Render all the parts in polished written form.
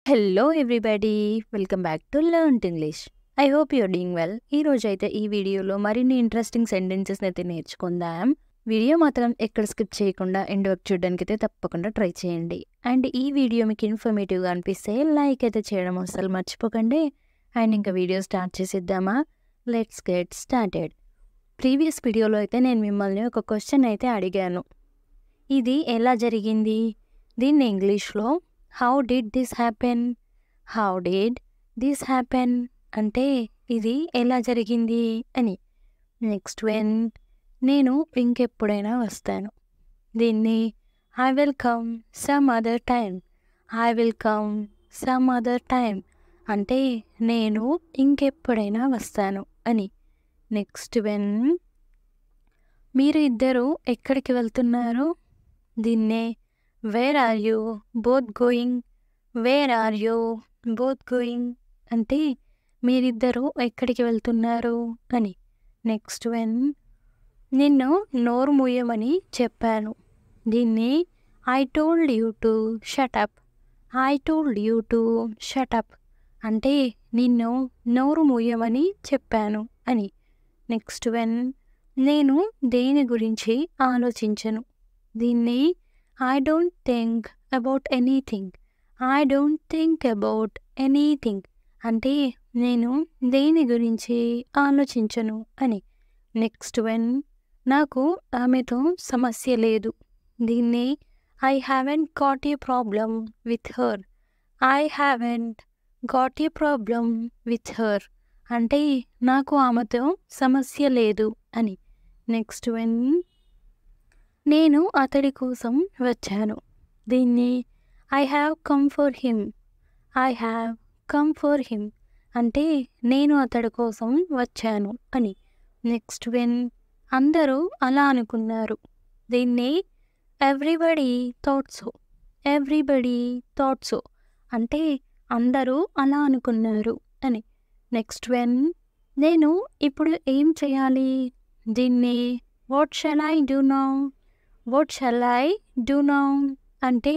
Hello everybody, welcome back to learn English. I hope you're doing well. ఈరోజైతే ఈ వీడియోలో మరిన్ని ఇంట్రెస్టింగ్ సెంటెన్సెస్ని అయితే నేర్చుకుందాం. వీడియో మాత్రం ఎక్కడ స్కిప్ చేయకుండా ఎండ్ వరకు చూడడానికి అయితే తప్పకుండా ట్రై చేయండి. అండ్ ఈ వీడియో మీకు ఇన్ఫర్మేటివ్గా అనిపిస్తే లైక్ అయితే చేయడం అసలు మర్చిపోకండి. అండ్ ఇంకా వీడియో స్టార్ట్ చేసేద్దామా? Let's get started. ప్రీవియస్ వీడియోలో అయితే నేను మిమ్మల్ని ఒక క్వశ్చన్ అయితే అడిగాను. ఇది ఎలా జరిగింది? దీన్ని ఇంగ్లీష్లో how did this happen? How did this happen అంటే ఇది ఎలా జరిగింది అని. నెక్స్ట్ వెన్ నేను ఇంకెప్పుడైనా వస్తాను. దీన్ని I will come some other time. I will come some other time అంటే నేను ఇంకెప్పుడైనా వస్తాను అని. నెక్స్ట్ వెన్ మీరు ఇద్దరు ఎక్కడికి వెళ్తున్నారు? దీన్నే where are you both going. Where are you both going అంటే మీరిద్దరూ ఎక్కడికి వెళ్తున్నారు అని. నెక్స్ట్ వెన్ నిన్ను నోరు మూయమని చెప్పాను. దీన్ని I told you to shut up. I told you to shut up అంటే నిన్ను నోరు మూయమని చెప్పాను అని. నెక్స్ట్ వెన్ నేను దేని గురించి ఆలోచించను. దీన్ని I don't think about anything. I don't think about anything అంటే నేను దేని గురించి ఆలోచించను అని. నెక్స్ట్ వెన్ నాకు ఆమెతో సమస్య లేదు. దీన్ని I haven't got a problem with her. I haven't got a problem with her అంటే నాకు ఆమెతో సమస్య లేదు అని. నెక్స్ట్ వెన్ నేను అతడి కోసం వచ్చాను. దీన్ని I have come for him. I have come for him అంటే నేను అతడి కోసం వచ్చాను అని. నెక్స్ట్ వెన్ అందరూ అలా అనుకున్నారు. దీన్ని everybody thought so. Everybody thought so అంటే అందరూ అలా అనుకున్నారు అని. నెక్స్ట్ వెన్ నేను ఇప్పుడు ఏం చేయాలి? దీన్ని what shall I do now. What shall I do now అంటే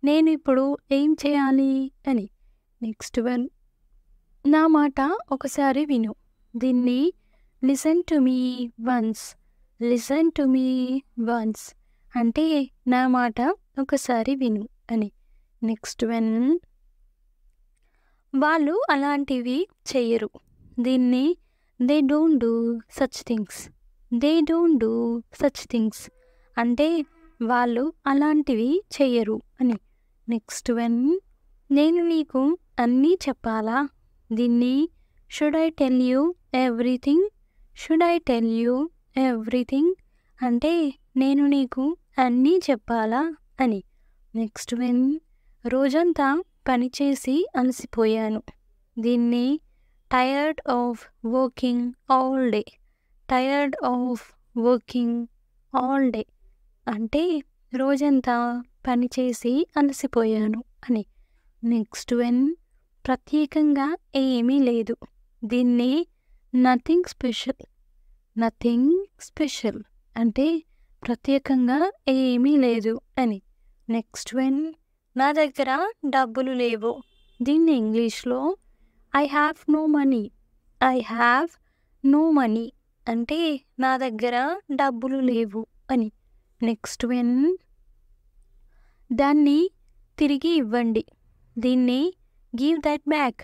నేను ఇప్పుడు ఏం చేయాలి అని. నెక్స్ట్ వన్ నా మాట ఒకసారి విను. దీన్ని listen to me once. Listen to me once అంటే నా మాట ఒకసారి విను అని. నెక్స్ట్ వన్ వాళ్ళు అలాంటివి చెయ్యరు. దీన్ని they don't do such things. They don't do such things అంటే వాళ్ళు అలాంటివి చెయ్యరు అని. నెక్స్ట్ వన్ నేను నీకు అన్నీ చెప్పాలా? దీన్ని should I tell you everything. Should I tell you everything అంటే నేను నీకు అన్నీ చెప్పాలా అని. నెక్స్ట్ వన్ రోజంతా పనిచేసి అలసిపోయాను. దీన్ని tired of working all day. Tired of working all day అంటే రోజంతా పనిచేసి అలసిపోయాను అని. నెక్స్ట్ వన్ ప్రత్యేకంగా ఏమీ లేదు. దీన్ని నథింగ్ స్పెషల్. నథింగ్ స్పెషల్ అంటే ప్రత్యేకంగా ఏమీ లేదు అని. నెక్స్ట్ వన్ నా దగ్గర డబ్బులు లేవు. దీన్ని ఇంగ్లీష్లో I have no money. I have no money అంటే నా దగ్గర డబ్బులు లేవు అని. నెక్స్ట్ వన్ దాన్ని తిరిగి ఇవ్వండి. దీన్ని give that back.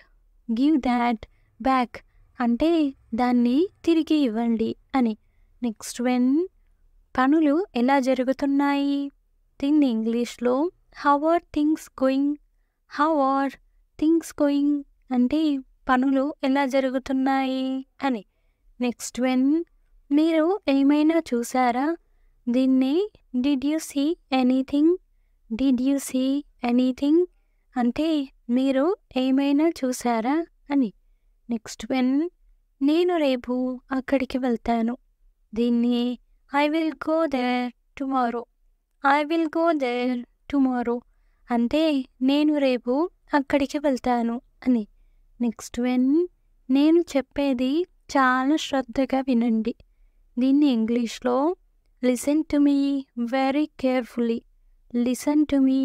Give that back అంటే దాన్ని తిరిగి ఇవ్వండి అని. నెక్స్ట్ వన్ పనులు ఎలా జరుగుతున్నాయి? దీన్ని ఇంగ్లీష్లో how are things going. How are things going అంటే పనులు ఎలా జరుగుతున్నాయి అని. నెక్స్ట్ వన్ మీరు ఏమైనా చూసారా? దీన్ని did you see anything. Did you see anything అంటే మీరు ఏమైనా చూసారా అని. నెక్స్ట్ వన్ నేను రేపు అక్కడికి వెళ్తాను. దీన్ని I will go there tomorrow. I will go there tomorrow అంటే నేను రేపు అక్కడికి వెళ్తాను అని. నెక్స్ట్ వన్ నేను చెప్పేది చాలా శ్రద్ధగా వినండి. దీన్ని ఇంగ్లీష్లో listen to me very carefully. Listen to me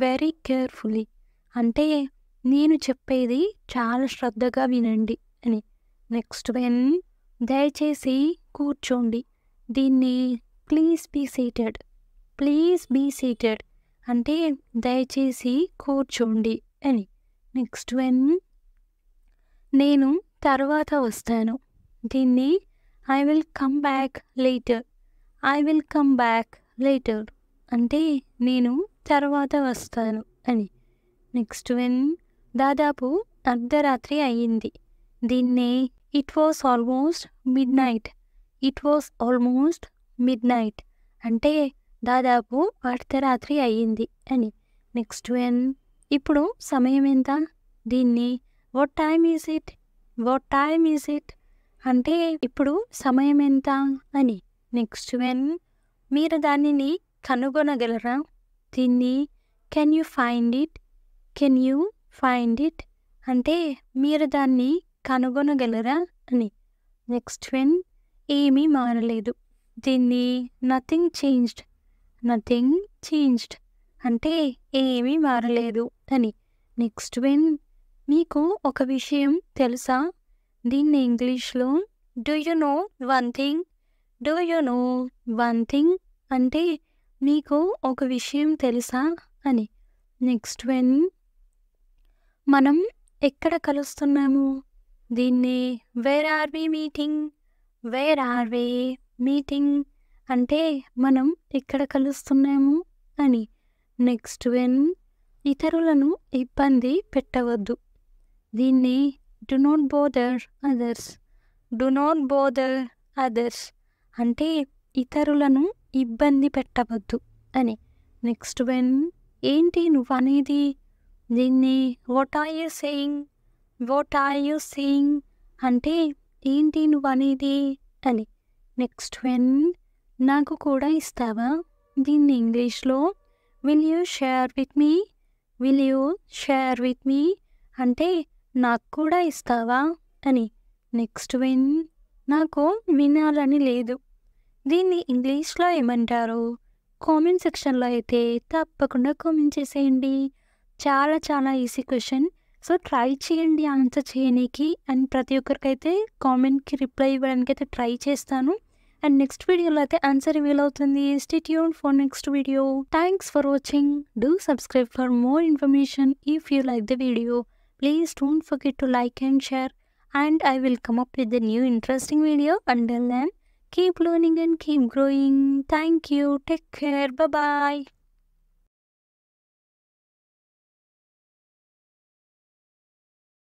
very carefully అంటే నేను చెప్పేది చాలా శ్రద్ధగా వినండి అని. నెక్స్ట్ వన్, దయచేసి కూర్చోండి. దీన్ని please be seated. Please be seated అంటే దయచేసి కూర్చోండి అని. నెక్స్ట్ వన్, నేను తర్వాత వస్తాను. దీన్ని I will come back later. I will come back later అంటే నేను తర్వాత వస్తాను అని. నెక్స్ట్ వన్, దాదాపు అర్ధరాత్రి అయ్యింది. దీన్నే it was almost mid night. It was almost mid night అంటే దాదాపు అర్ధరాత్రి అయ్యింది అని. నెక్స్ట్ వన్, ఇప్పుడు సమయం ఎంత? దీన్ని what time is it? What time is it అంటే ఇప్పుడు సమయం ఎంత అని. నెక్స్ట్ వన్, మీరు దానిని కనుగొనగలరా? దీన్ని can you find it? Can you find it అంటే మీరు దాన్ని కనుగొనగలరా అని. నెక్స్ట్ వన్, ఏమీ మారలేదు. దీన్ని నథింగ్ చేంజ్డ్. నథింగ్ చేంజ్డ్ అంటే ఏమీ మారలేదు అని. నెక్స్ట్ వన్, మీకు ఒక విషయం తెలుసా? దీన్ని ఇంగ్లీష్లో do you know one thing. Do you know one thing అంటే మీకు ఒక విషయం తెలుసా అని. నెక్స్ట్ వన్, మనం ఎక్కడ కలుస్తున్నాము? దీన్ని where are we meeting. Where are we meeting అంటే మనం ఎక్కడ కలుస్తున్నాము అని. నెక్స్ట్ వన్, ఇతరులను ఇబ్బంది పెట్టవద్దు. దీన్ని do not bother others. Do not bother others అంటే ఇతరులను ఇబ్బంది పెట్టవద్దు అని. నెక్స్ట్ వన్, ఏంటి నువ్వు అనేది? దీన్ని what are you saying. What are you saying అంటే ఏంటి నువ్వు అనేది అని. నెక్స్ట్ వన్, నాకు కూడా ఇస్తావా? దీన్ని ఇంగ్లీష్లో will you share with me. Will you share with me అంటే నాకు కూడా ఇస్తావా అని. నెక్స్ట్ వన్, నాకు వినాలని లేదు. దీన్ని ఇంగ్లీష్లో ఏమంటారు? కామెంట్ సెక్షన్లో అయితే తప్పకుండా కామెంట్ చేసేయండి. చాలా చాలా ఈజీ క్వశ్చన్. సో ట్రై చేయండి ఆన్సర్ చేయడానికి. అండ్ ప్రతి ఒక్కరికైతే కామెంట్కి రిప్లై ఇవ్వడానికి అయితే ట్రై చేస్తాను. అండ్ నెక్స్ట్ వీడియోలో అయితే ఆన్సర్ రివీల్ అవుతుంది. Stay tuned for next video. Thanks for watching. Do subscribe for more information. If you like the video, please don't forget to like and share. And I will come up with a new interesting video. Until then, keep learning and keep growing. Thank you. Take care. Bye bye.